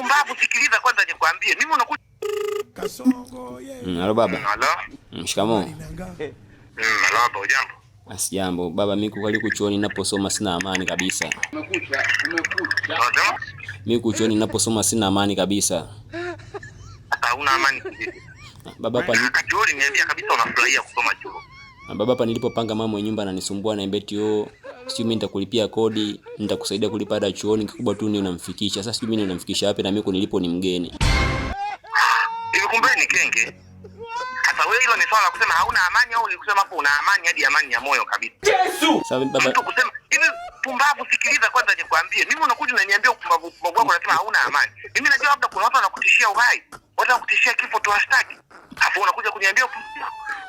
mpumbavu, sikiliza kwanza nikwambie. Mimi unakuja Kasongo yeye. Halo baba. Halo. Shikamoo. Halo baba, ujambo? Asijambo. Baba, mimi kukali kuchuoni ninaposoma sina amani kabisa. Umekucha. Mimi kuchuoni ninaposoma sina amani kabisa. Hauna amani. Baba hapa ni Kachuoni niambia kabisa unafurahia kusoma chuo. Baba hapa nilipopanga mama nyumba ananisumbua na embeti sijui mimi nitakulipia kodi, nitakusaidia kulipa ada chuoni, kikubwa tu ni unamfikisha. Sasa sijui mimi unamfikisha wapi na mimi nilipo ni mgeni. Hivi kumbe ni kenge? Sasa wewe hilo ni swala la kusema hauna amani au ni kusema hapo una amani hadi amani ya moyo kabisa? Yesu. Sasa baba mtu kusema hivi pumbavu, sikiliza kwanza nikwambie. Mimi unakuja unaniambia pumbavu wako unasema hauna amani. Mimi najua labda kuna watu wanakutishia uhai, watu wanakutishia kifo tu hashtag. Alafu unakuja kuniambia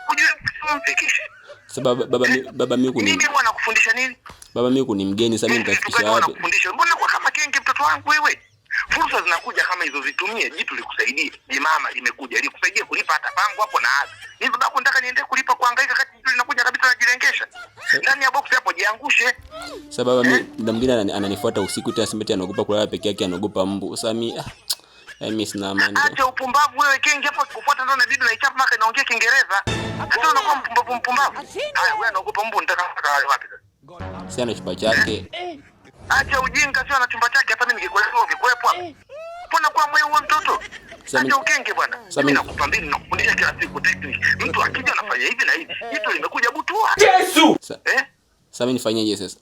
kujua kumfikisha. Sababu baba mimi mimi huwa nakufundisha nini? Baba mimi ni mgeni, sasa mimi nitafikisha wapi? Mbona kwa kama kenge mtoto wangu wewe? Fursa zinakuja kama hizo, zitumie. Jitu likusaidie. Ni mama limekuja likusaidie kulipa hata pango hapo na ada. Mimi babako nataka niende kulipa kuhangaika kati jitu linakuja kabisa najirengesha. Ndani ya box hapo jiangushe. Sababu mimi muda mwingine ananifuata usiku tena, simeti anaogopa kulala peke yake, anaogopa mbu. Sasa mimi sina amani. Acha upumbavu wewe kenge hapo, kufuata ndo na bibi na ichapa maka inaongea Kiingereza. Hata unakuwa mpumbavu. Haya wewe unaogopa mbu, nataka kaka wapi sasa? Si ana chumba chake. Acha ujinga, sio na chumba chake. Hata mimi ningekuelewa ungekuepo hapo. Mbona kwa moyo wa mtoto? Acha ukenge bwana. Mimi nakupa mbili nakufundisha kila siku technique. Mtu akija anafanya hivi na hivi. Jitu limekuja butua. Yesu. Sasa mimi nifanyeje sasa?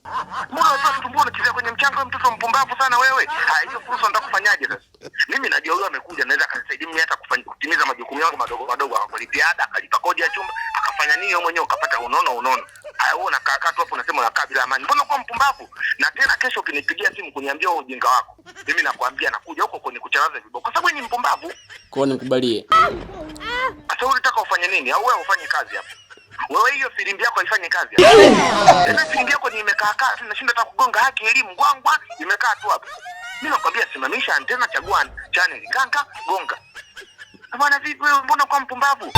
Mbona sasa tumbona unachezea kwenye mchanga, mtoto mpumbavu sana wewe. Hiyo fursa nataka kufanyaje sasa? Mimi najua yule amekuja naweza akanisaidia mimi hata kutimiza majukumu yangu madogo madogo, akalipia ada, akalipa kodi ya chumba, akafanya nini yeye mwenyewe ukapata unono. Wewe unakaa tu hapo unasema unakaa bila amani. Mbona kwa mpumbavu? Na tena kesho ukinipigia simu kuniambia wewe ujinga wako, mimi nakwambia nakuja huko kwenye kucharaza viboko kwa sababu ni mpumbavu. Kwa nini nikubalie? Sasa unataka ufanye nini? Au wewe ufanye kazi hapa? Wewe hiyo filimbi yako haifanye kazi hapa. Tena filimbi yako ni imekaa tunashinda hata kugonga haki elimu gwangwa imekaa tu hapa. Mimi nakwambia simamisha antena, chagua channel kanka gonga. Bwana vipi wewe, mbona kwa mpumbavu?